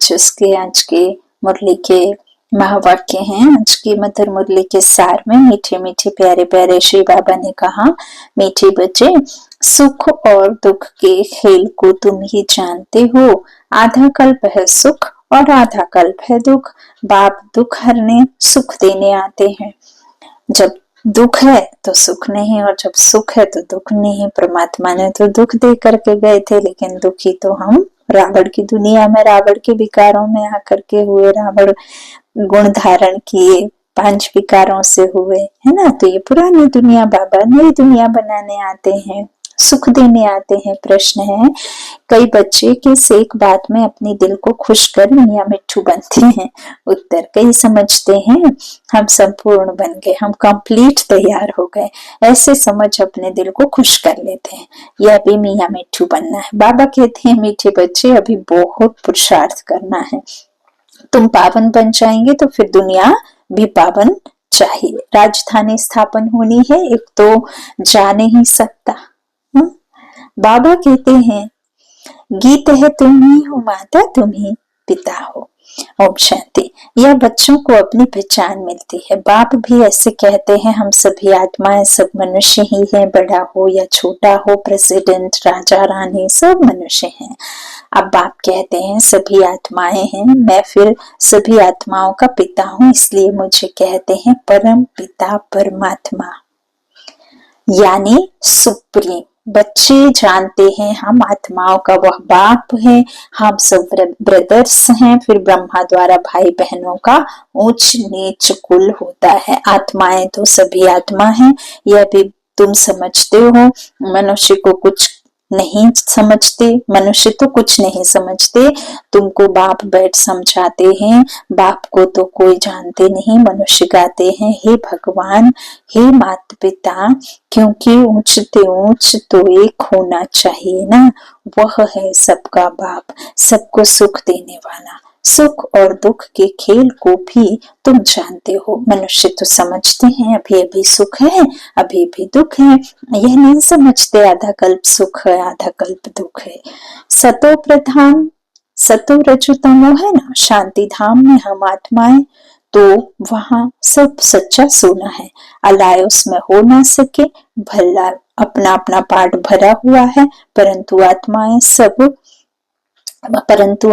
कुछ उसके आज के मुरली के महावाक्य हैं। आज की मधुर मुरली के सार में मीठे मीठे प्यारे प्यारे श्री बाबा ने कहा, मीठे बच्चे, सुख और दुख के खेल को तुम ही जानते हो। आधा कल्प है सुख और आधा कल्प है दुख। बाप दुख हरने सुख देने आते हैं। जब दुख है तो सुख नहीं, और जब सुख है तो दुख नहीं। परमात्मा ने तो दुख दे करके गए थे, लेकिन दुखी तो हम रावण की दुनिया में, रावण के विकारों में आकर के हुए। रावण गुण धारण किए, 5 विकारों से हुए, है ना। तो ये पुरानी दुनिया, बाबा नई दुनिया बनाने आते हैं, सुख देने आते हैं। प्रश्न है, कई बच्चे किस एक बात में अपने दिल को खुश कर मियां मिट्ठू बनते हैं? उत्तर, कई समझते हैं हम संपूर्ण बन गए, हम कंप्लीट तैयार हो गए, ऐसे समझ अपने दिल को खुश कर लेते हैं। यह भी मियां मिट्ठू बनना है। बाबा कहते हैं, मीठे बच्चे, अभी बहुत पुरुषार्थ करना है। तुम पावन बन जाएंगे तो फिर दुनिया भी पावन चाहिए। राजधानी स्थापन होनी है, एक तो जा नहीं सकता। बाबा कहते हैं, गीत है तुम ही हो माता, तुम ही पिता हो। ओम शांति। यह बच्चों को अपनी पहचान मिलती है। बाप भी ऐसे कहते हैं, हम सभी आत्माएं, सब मनुष्य ही हैं, बड़ा हो या छोटा हो, प्रेसिडेंट, राजा, रानी, सब मनुष्य हैं। अब बाप कहते हैं, सभी आत्माएं हैं, मैं फिर सभी आत्माओं का पिता हूँ, इसलिए मुझे कहते हैं परम पिता परमात्मा, यानी सुप्रीम। बच्चे जानते हैं हम आत्माओं का वह बाप है, हम सब ब्रदर्स हैं। फिर ब्रह्मा द्वारा भाई बहनों का ऊंच नीच कुल होता है। आत्माएं तो सभी आत्मा हैं, यह भी तुम समझते हो। मनुष्य को कुछ नहीं समझते, मनुष्य तो कुछ नहीं समझते। तुमको बाप बैठ समझाते हैं, बाप को तो कोई जानते नहीं। मनुष्य गाते हैं, हे भगवान, हे माता पिता, क्योंकि ऊंचते ऊंच तो एक होना चाहिए ना। वह है सबका बाप, सबको सुख देने वाला। सुख और दुख के खेल को भी तुम जानते हो। मनुष्य तो समझते हैं अभी अभी सुख है, अभी अभी दुख है। यह नहीं समझते आधा कल्प सुख है, आधा कल्प दुख है। सतो प्रधान, सतो रजो तमो है ना। शांति धाम में हम आत्माएं, तो वहां सब सच्चा सोना है। अलाय उसमें हो ना सके, भला अपना अपना पार्ट भरा हुआ है, परंतु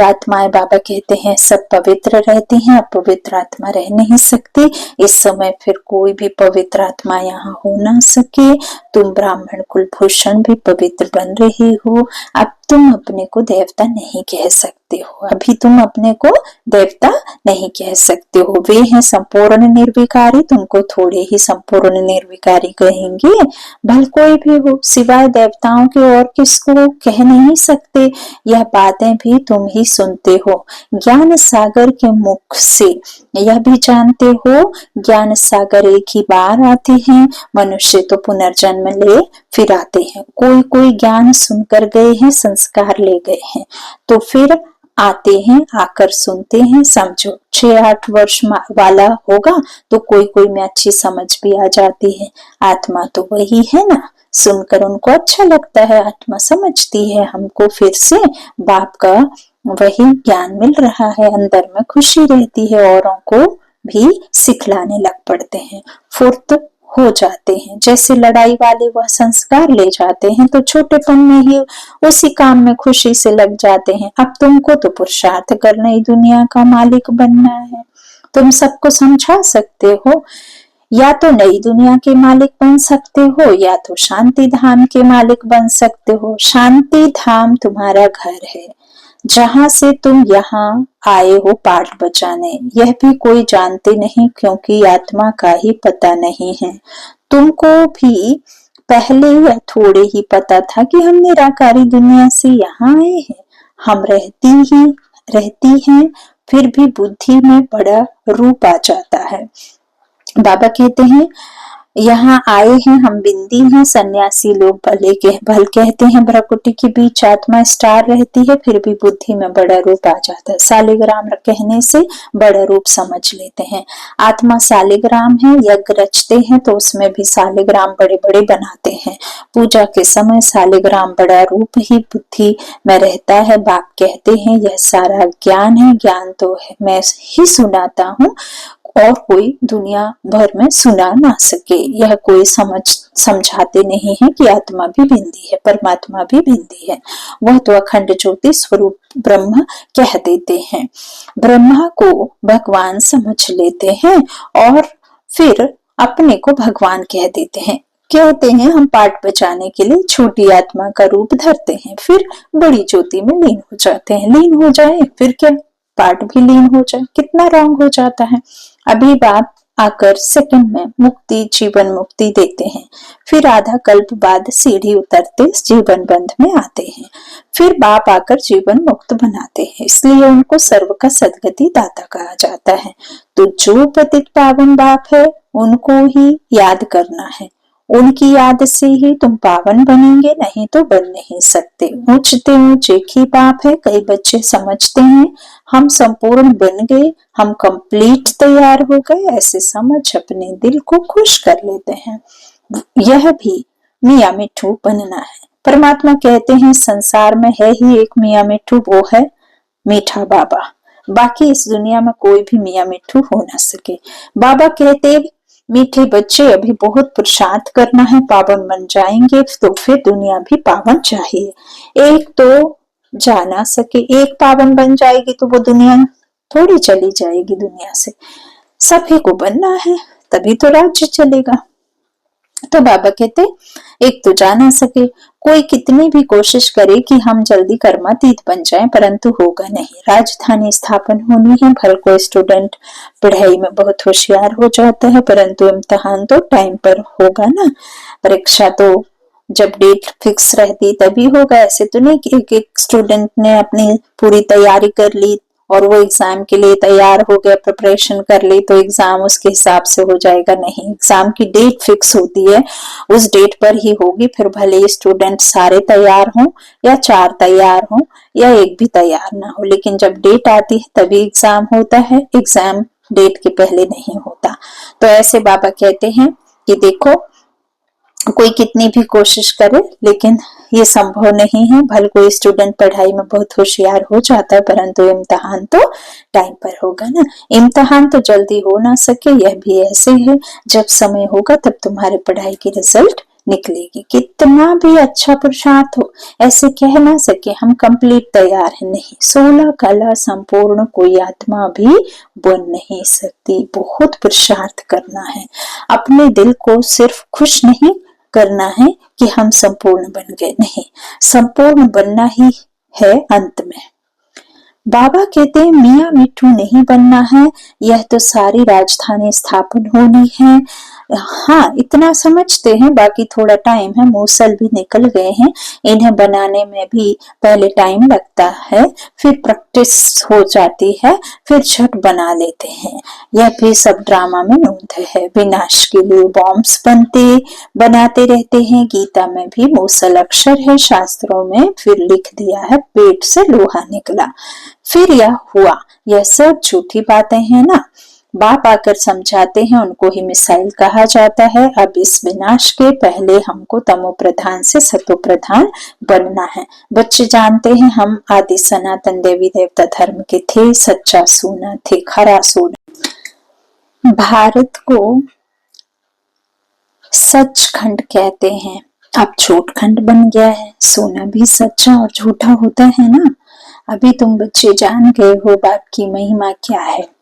आत्माएं बाबा कहते हैं सब पवित्र रहती हैं, अपवित्र आत्मा रह नहीं सकती। इस समय फिर कोई भी पवित्र आत्मा यहाँ हो ना सके। तुम ब्राह्मण कुलभूषण भी पवित्र बन रही हो। अब तुम अपने को देवता नहीं कह सकते हो, अभी तुम अपने को देवता नहीं कह सकते हो। वे हैं संपूर्ण निर्विकारी, तुमको थोड़े ही संपूर्ण निर्विकारी कहेंगे। भल कोई भी हो, सिवाय देवताओं के और किसको कह नहीं सकते। यह बातें भी तुम ही सुनते हो ज्ञान सागर के मुख से। यह भी जानते हो, ज्ञान सागर एक ही बार आते हैं, मनुष्य तो पुनर्जन्म ले फिर आते हैं। कोई कोई ज्ञान सुनकर गए हैं, संस्कार ले गए हैं, तो फिर आते हैं, आकर सुनते हैं। समझो 6-8 वर्ष वाला होगा तो कोई कोई में अच्छी समझ भी आ जाती है। आत्मा तो वही है ना, सुनकर उनको अच्छा लगता है, आत्मा समझती है, हमको फिर से बाप का वही ज्ञान मिल रहा है, अंदर में खुशी रहती है, औरों को भी सिखलाने लग पड़ते हैं, फुर्त हो जाते हैं। जैसे लड़ाई वाले वह संस्कार ले जाते हैं तो छोटेपन में ही उसी काम में खुशी से लग जाते हैं। अब तुमको तो पुरुषार्थ कर नई दुनिया का मालिक बनना है। तुम सबको समझा सकते हो, या तो नई दुनिया के मालिक बन सकते हो, या तो शांति धाम के मालिक बन सकते हो। शांति धाम तुम्हारा घर है, जहां से तुम यहाँ आए हो पाठ बचाने। यह भी कोई जानते नहीं, क्योंकि आत्मा का ही पता नहीं है। तुमको भी पहले या थोड़े ही पता था कि हम निराकारी दुनिया से यहाँ आए हैं। हम रहती हैं, फिर भी बुद्धि में बड़ा रूप आ जाता है। बाबा कहते हैं, यहाँ आए हैं हम बिंदी हैं, सन्यासी लोग भल कहते हैं। भ्रकुटी के बीच आत्मा स्टार रहती है, फिर भी बुद्धि में बड़ा रूप आ जाता है। सालिग्राम कहने से बड़ा रूप समझ लेते हैं। आत्मा सालिग्राम है, यज्ञ रचते हैं तो उसमें भी सालिग्राम बड़े बड़े बनाते हैं। पूजा के समय सालिग्राम बड़ा रूप ही बुद्धि में रहता है। बाप कहते हैं यह सारा ज्ञान है, ज्ञान तो है मैं ही सुनाता हूँ और कोई दुनिया भर में सुना ना सके। यह कोई समझाते नहीं है कि आत्मा भी बिंदी है, परमात्मा भी बिंदी है। वह तो अखंड ज्योति स्वरूप ब्रह्म कह देते हैं। ब्रह्मा को भगवान समझ लेते हैं और फिर अपने को भगवान कह देते हैं। कहते हैं हम पाठ बचाने के लिए छोटी आत्मा का रूप धरते हैं, फिर बड़ी ज्योति में लीन हो जाते हैं। लीन हो जाए फिर क्या, पाठ भी लीन हो जाए, कितना रॉन्ग हो जाता है। अभी बाप आकर सेकंड में मुक्ति, जीवन मुक्ति देते हैं, फिर आधा कल्प बाद सीढ़ी उतरते जीवन बंध में आते हैं, फिर बाप आकर जीवन मुक्त बनाते हैं। इसलिए उनको सर्व का सदगति दाता कहा जाता है। तो जो पतित पावन बाप है उनको ही याद करना है, उनकी याद से ही तुम पावन बनेंगे, नहीं तो बन नहीं सकते। ऊंचते ऊंच एक ही बाप है। कई बच्चे समझते हैं हम संपूर्ण बन गए, हम कंप्लीट तैयार हो गए, ऐसे समझ अपने दिल को खुश कर लेते हैं। यह भी मियाँ मिठू बनना है। परमात्मा कहते हैं संसार में है ही एक मियाँ मिठू, वो है मीठा बाबा। बाकी इस दुनिया में कोई भी मियाँ मिठू हो ना सके। बाबा कहते मीठे बच्चे अभी बहुत पुरुषार्थ करना है, पावन बन जाएंगे तो फिर दुनिया भी पावन चाहिए। एक तो जा ना सके, एक पावन बन जाएगी तो वो दुनिया थोड़ी चली जाएगी दुनिया से। सभी को बनना है तभी तो राज्य चलेगा। तो बाबा कहते एक तो जा ना सके, कोई कितनी भी कोशिश करे कि हम जल्दी कर्मातीत बन जाएं, परंतु होगा नहीं। राजधानी स्थापन होनी है। भर कोई स्टूडेंट पढ़ाई में बहुत होशियार हो जाता है, परंतु इम्तिहान तो टाइम पर होगा ना। परीक्षा तो जब डेट फिक्स रहती तभी होगा। ऐसे तो नहीं कि एक स्टूडेंट ने अपनी पूरी तैयारी कर ली और वो एग्जाम के लिए तैयार हो गया, प्रिपरेशन कर ली तो एग्जाम उसके हिसाब से हो जाएगा। नहीं, एग्जाम की डेट फिक्स होती है, उस डेट पर ही होगी। फिर भले ही स्टूडेंट सारे तैयार हों या 4 तैयार हों या एक भी तैयार ना हो, लेकिन जब डेट आती है तभी एग्जाम होता है, एग्जाम डेट के पहले नहीं होता। तो ऐसे बाबा कहते हैं कि देखो कोई कितनी भी कोशिश करे लेकिन ये संभव नहीं है। भले कोई स्टूडेंट पढ़ाई में बहुत होशियार हो जाता है, परंतु इम्तिहान तो टाइम पर होगा ना। इम्तिहान तो जल्दी हो ना सके, यह भी ऐसे है। जब समय होगा तब तुम्हारे पढ़ाई की रिजल्ट निकलेगी। कितना भी अच्छा पुरुषार्थ हो, ऐसे कह ना सके हम कंप्लीट तैयार है, नहीं। 16 कला संपूर्ण कोई आत्मा भी बन नहीं सकती। बहुत पुरुषार्थ करना है। अपने दिल को सिर्फ खुश नहीं करना है कि हम संपूर्ण बन गए, नहीं, संपूर्ण बनना ही है अंत में। बाबा कहते हैं मियाँ मिठू नहीं बनना है, यह तो सारी राजधानी स्थापन होनी है। हाँ, इतना समझते हैं, बाकी थोड़ा टाइम है। मूसल भी निकल गए हैं, इन्हें बनाने में भी पहले टाइम लगता है, फिर प्रैक्टिस हो जाती है, फिर झट बना लेते हैं। यह भी सब ड्रामा में नूंद है। विनाश के लिए बॉम्ब्स बनाते रहते हैं। गीता में भी मूसल अक्षर है, शास्त्रों में फिर लिख दिया है पेट से लोहा निकला, फिर यह हुआ। यह सब झूठी बातें हैं ना। बाप आकर समझाते हैं, उनको ही मिसाइल कहा जाता है। अब इस विनाश के पहले हमको तमो प्रधान से सतो प्रधान बनना है। बच्चे जानते हैं हम आदि सनातन देवी देवता धर्म के थे, सच्चा सोना थे, खरा सोना। भारत को सचखंड कहते हैं, अब झूठखंड बन गया है। सोना भी सच्चा और झूठा होता है ना। अभी तुम बच्चे जान गए हो बाप की महिमा क्या है।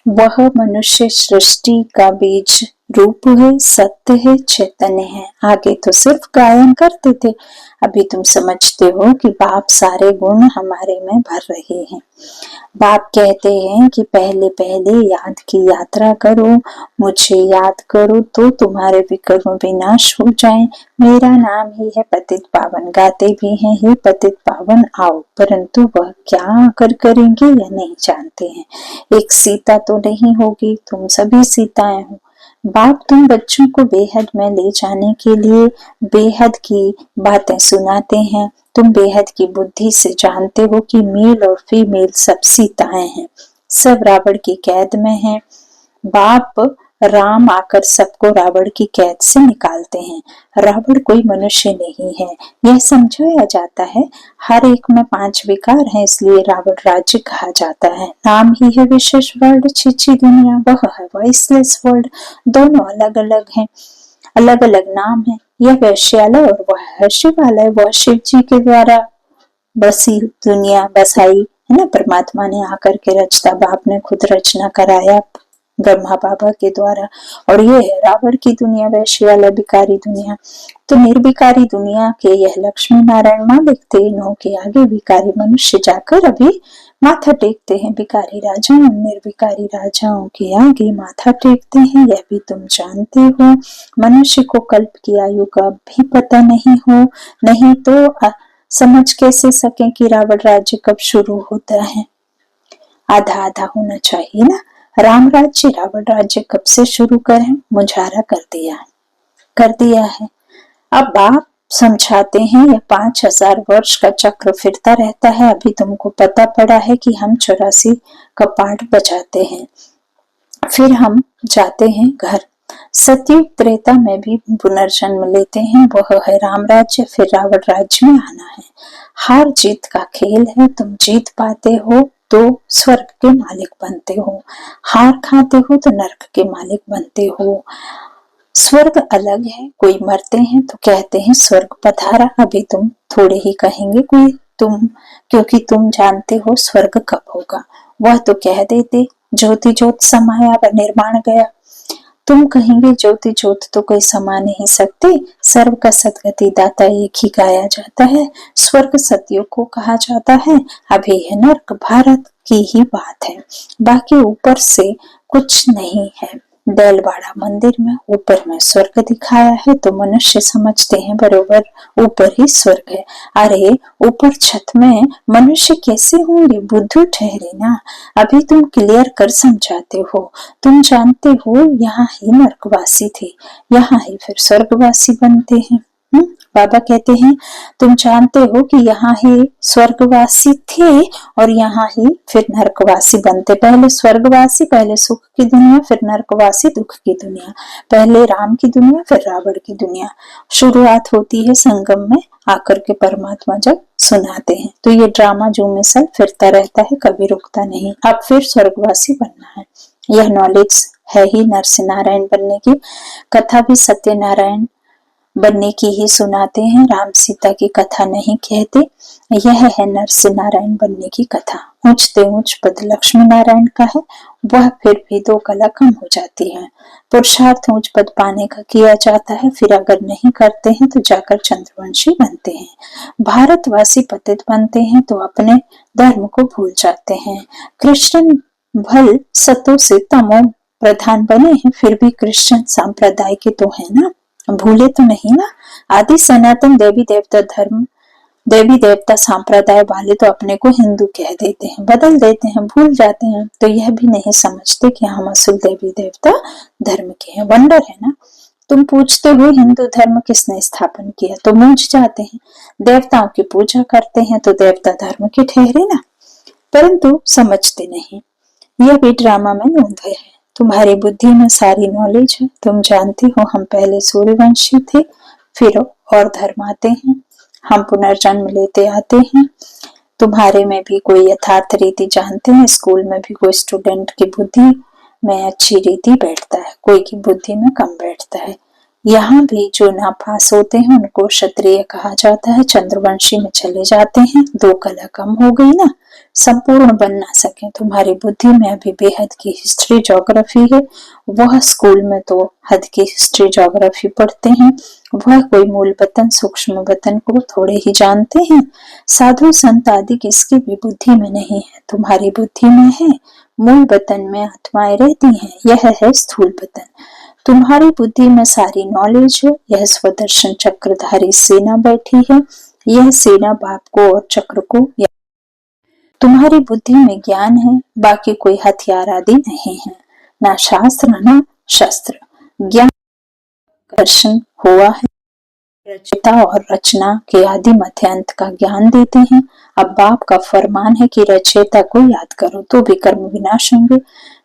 वह मनुष्य सृष्टि का बीज रूप है, सत्य है, चैतन्य है। आगे तो सिर्फ गायन करते थे, अभी तुम समझते हो कि बाप सारे गुण हमारे में भर रहे हैं। बाप कहते हैं कि पहले पहले याद की यात्रा करो, मुझे याद करो तो तुम्हारे विकर्म विनाश हो जाएं। मेरा नाम ही है पतित पावन। गाते भी हैं हे पतित पावन आओ, परंतु वह क्या आकर करेंगे यह नहीं जानते हैं। एक सीता तो नहीं होगी, तुम सभी सीताएं हो। बाप तुम बच्चों को बेहद में ले जाने के लिए बेहद की बातें सुनाते हैं। तुम बेहद की बुद्धि से जानते हो कि मेल और फीमेल सब सीताएं हैं, सब रावण की कैद में हैं। बाप राम आकर सबको रावण की कैद से निकालते हैं। रावण कोई मनुष्य नहीं है, यह समझाया जाता है। हर एक में 5 विकार हैं, इसलिए रावण राज्य कहा जाता है। नाम ही है विशेष वर्ल्ड, छिछी दुनिया वह है वॉइसलेस वर्ल्ड। दोनों अलग अलग हैं, अलग अलग नाम है। यह वैश्यालय और वह है शिवालय। वह शिव जी के द्वारा बसी दुनिया बसाई है ना, परमात्मा ने आकर के रचता, बाप ने खुद रचना कराया ब्रह्मा बाबा के द्वारा। और ये है रावण की दुनिया, वैश्यालय बिकारी दुनिया। तो निर्विकारी दुनिया के यह लक्ष्मी नारायण मालिक थे। इन्हों के आगे विकारी मनुष्य जाकर अभी माथा टेकते हैं। विकारी राजाओं निर्विकारी राजाओं के आगे माथा टेकते हैं, यह भी तुम जानते हो। मनुष्य को कल्प की आयु का भी पता नहीं हो, नहीं तो समझ कैसे सके कि रावण राज्य कब शुरू होता है। आधा आधा होना चाहिए ना। राम राज्य रावण राज्य कब से शुरू करें, मुझारा कर दिया है। अब बाप समझाते हैं यह 5000 वर्ष का चक्र फिरता रहता है। अभी तुमको पता पड़ा है कि हम 84 कपाट बजाते हैं, फिर हम जाते हैं घर। सतयुग त्रेता में भी पुनर्जन्म लेते हैं, वह है राम राज्य, फिर रावण राज्य में आना है। हार जीत का खेल है, तुम जीत पाते हो तो स्वर्ग के मालिक बनते हो, हार खाते हो तो नरक के मालिक बनते हो। स्वर्ग अलग है, कोई मरते हैं तो कहते हैं स्वर्ग पधारा। अभी तुम थोड़े ही कहेंगे कोई तुम, क्योंकि तुम जानते हो स्वर्ग कब होगा। वह तो कह देते ज्योति ज्योत समाया व निर्माण गया। तुम कहेंगे ज्योति ज्योत तो कोई समा नहीं सकते, सर्व का सदगति दाता एक ही गाया जाता है। स्वर्ग सतयुग को कहा जाता है, अभी है नरक भारत की ही बात है, बाकी ऊपर से कुछ नहीं है। देलवाड़ा मंदिर में ऊपर में स्वर्ग दिखाया है तो मनुष्य समझते हैं बरोबर ऊपर ही स्वर्ग है। अरे ऊपर छत में मनुष्य कैसे होंगे, बुद्धू ठहरे ना। अभी तुम क्लियर कर समझाते हो, तुम जानते हो यहाँ ही नरकवासी थे, यहाँ ही फिर स्वर्गवासी बनते हैं। बाबा कहते हैं तुम जानते हो कि यहाँ ही स्वर्गवासी थे और यहाँ ही फिर नरकवासी बनते। पहले स्वर्गवासी, पहले सुख की दुनिया, फिर नरकवासी दुख की दुनिया। पहले राम की दुनिया, फिर रावण की दुनिया। शुरुआत होती है संगम में आकर के परमात्मा जब सुनाते हैं। तो ये ड्रामा जो मिसल फिरता रहता है, कभी रुकता नहीं। अब फिर स्वर्गवासी बनना है, यह नॉलेज है ही। नरसिंह नारायण बनने की कथा भी सत्यनारायण बनने की ही सुनाते हैं, राम सीता की कथा नहीं कहते। यह है नरसिंह नारायण बनने की कथा। ऊंचते ऊंच पद लक्ष्मी नारायण का है, वह फिर भी 2 कला कम हो जाती है। पुरुषार्थ ऊंच पद पाने का किया जाता है, फिर अगर नहीं करते हैं तो जाकर चंद्रवंशी बनते हैं। भारतवासी पतित बनते हैं तो अपने धर्म को भूल जाते हैं। कृष्ण भल सतो से तमो प्रधान बने हैं, फिर भी क्रिश्चियन संप्रदाय के तो है ना, भूले तो नहीं ना। आदि सनातन देवी देवता धर्म, देवी देवता संप्रदाय वाले तो अपने को हिंदू कह देते हैं, बदल देते हैं, भूल जाते हैं। तो यह भी नहीं समझते कि हम असल देवी देवता धर्म के हैं। वंडर है ना। तुम पूछते हो हिंदू धर्म किसने स्थापन किया, तो मूझ जाते हैं। देवताओं की पूजा करते हैं तो देवता धर्म के ठहरे ना, परंतु समझते नहीं। यह भी ड्रामा में नोंद है। तुम्हारी बुद्धि में सारी नॉलेज है, तुम जानती हो हम पहले सूर्यवंशी थे, फिर और धर्म आते हैं, हम पुनर्जन्म लेते आते हैं। तुम्हारे में भी कोई यथार्थ रीति जानते हैं, स्कूल में भी कोई स्टूडेंट की बुद्धि में अच्छी रीति बैठता है, कोई की बुद्धि में कम बैठता है। यहाँ भी जो नापास होते हैं उनको क्षत्रिय कहा जाता है, चंद्रवंशी में चले जाते हैं। 2 कला कम हो गई ना, संपूर्ण बन ना सके। तुम्हारी बुद्धि में अभी बेहद की हिस्ट्री ज्योग्राफी है, वह स्कूल में तो हद की हिस्ट्री ज्योग्राफी पढ़ते हैं, वह कोई मूल वतन सूक्ष्म वतन को थोड़े ही जानते हैं। साधु संत आदि किसकी भी बुद्धि में नहीं है, तुम्हारी बुद्धि में है। मूल वतन में आत्माएं रहती हैं, यह है स्थूल वतन। तुम्हारी बुद्धि में सारी नॉलेज है, यह स्वदर्शन चक्रधारी सेना बैठी है, यह सेना बाप को और चक्र को। तुम्हारी बुद्धि में ज्ञान है, बाकी कोई हथियार आदि नहीं है, ना शास्त्र ना शस्त्र। ज्ञान दर्शन हुआ है। रचयिता और रचना के आदि मध्य अंत का ज्ञान देते हैं। अब बाप का फरमान है कि रचयिता को याद करो तो भी कर्म विनाश होंगे।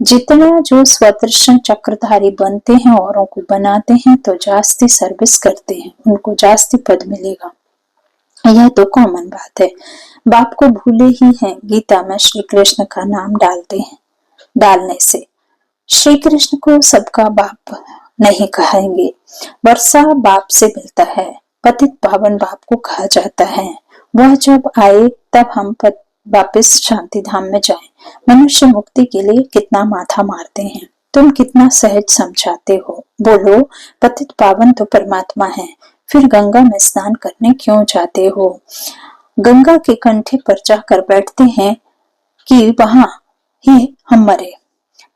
जितना जो स्वदर्शन चक्रधारी बनते हैं, औरों को बनाते हैं तो जास्ती सर्विस करते हैं, उनको जास्ती पद मिलेगा। यह तो कॉमन बात है। बाप को भूले ही हैं। गीता में श्री कृष्ण का नाम डालते हैं। डालने से श्री कृष्ण को सबका बाप नहीं कहेंगे। वर्षा बाप से मिलता है, पतित पावन बाप को कहा जाता है। वह जब आए तब हम वापिस शांति धाम में जाएं। मनुष्य मुक्ति के लिए कितना माथा मारते हैं, तुम कितना सहज समझाते हो। बोलो, पतित पावन तो परमात्मा है, फिर गंगा में स्नान करने क्यों जाते हो? गंगा के कंठे पर जाकर बैठते हैं कि वहां ही हम मरे।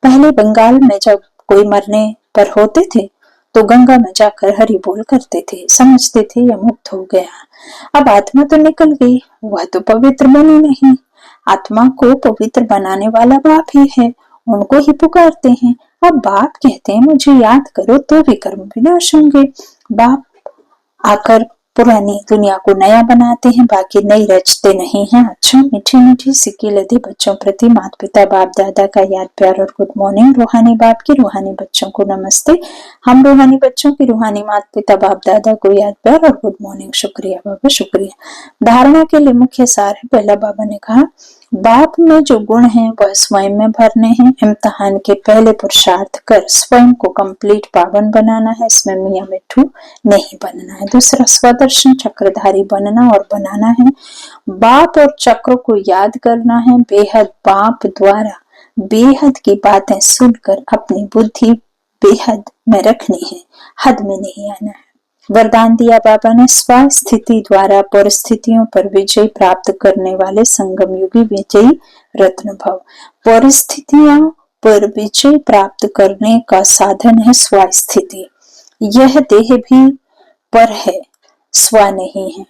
पहले बंगाल में जब कोई मरने पर होते थे तो गंगा में जाकर हरि बोल करते थे, समझते थे यह मुक्त हो गया। अब आत्मा तो निकल गई, वह तो पवित्र बनी नहीं। आत्मा को पवित्र बनाने वाला बाप ही है, उनको ही पुकारते हैं। अब बाप कहते हैं मुझे याद करो तो भी कर्म विनाश होंगे। बाप आकर पुरानी दुनिया को नया बनाते हैं, बाकी नई रचते नहीं हैं। अच्छा, मीठी मीठी सिक्की लदे बच्चों प्रति माता पिता बाप दादा का याद प्यार और गुड मॉर्निंग। रूहानी बाप की रूहानी बच्चों को नमस्ते। हम रूहानी बच्चों की रूहानी माता पिता बाप दादा को याद प्यार और गुड मॉर्निंग। शुक्रिया बाबा, शुक्रिया। धारणा के लिए मुख्य सार है। पहला बाबा ने कहा, बाप में जो गुण हैं वह स्वयं में भरने हैं। इम्तिहान के पहले पुरुषार्थ कर स्वयं को कंप्लीट पावन बनाना है, इसमें मियां मिट्ठू नहीं बनना है। दूसरा, स्वदर्शन चक्रधारी बनना और बनाना है। बाप और चक्र को याद करना है। बेहद बाप द्वारा बेहद की बातें सुनकर अपनी बुद्धि बेहद में रखनी है, हद में नहीं आना है। वरदान दिया बाबा ने, स्वस्थिति द्वारा परिस्थितियों पर विजय प्राप्त करने वाले संगम युगी विजयी रत्न भव। परिस्थितियों पर विजय प्राप्त करने का साधन है स्वस्थिति। यह देह भी पर है, स्व नहीं है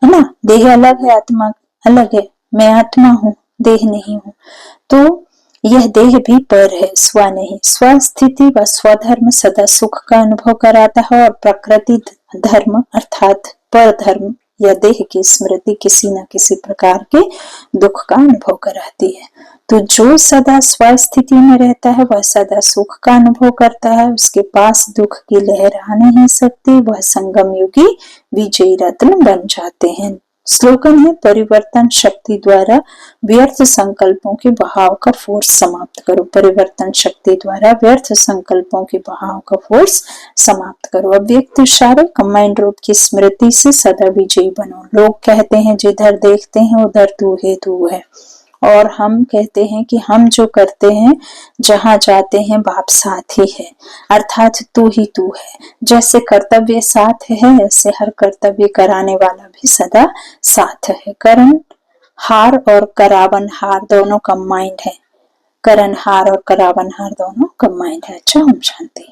ना। देह अलग है, आत्मा अलग है। मैं आत्मा हूँ, देह नहीं हूँ। तो यह देह भी पर है, स्व नहीं। स्वस्थिति व स्वधर्म सदा सुख का अनुभव कराता है और प्रकृति धर्म अर्थात पर धर्म या देह की स्मृति किसी न किसी प्रकार के दुख का अनुभव कराती है। तो जो सदा स्वस्थिति में रहता है वह सदा सुख का अनुभव करता है, उसके पास दुख की लहर आ नहीं सकती। वह संगम युगी विजयी रत्न बन जाते हैं। स्लोगन है, परिवर्तन शक्ति द्वारा व्यर्थ संकल्पों के बहाव का फोर्स समाप्त करो। परिवर्तन शक्ति द्वारा व्यर्थ संकल्पों के बहाव का फोर्स समाप्त करो। अव्यक्त इशारे कमांड रूप की स्मृति से सदा विजयी बनो। लोग कहते हैं जिधर देखते हैं उधर तू है, और हम कहते हैं कि हम जो करते हैं, जहां जाते हैं बाप साथ ही है, अर्थात तू ही तू है। जैसे कर्तव्य साथ है, ऐसे हर कर्तव्य कराने वाला भी सदा साथ है। करण हार और करावन हार दोनों कंबाइंड है। करण हार और करावन हार दोनों कंबाइंड है। अच्छा, ओम शांति।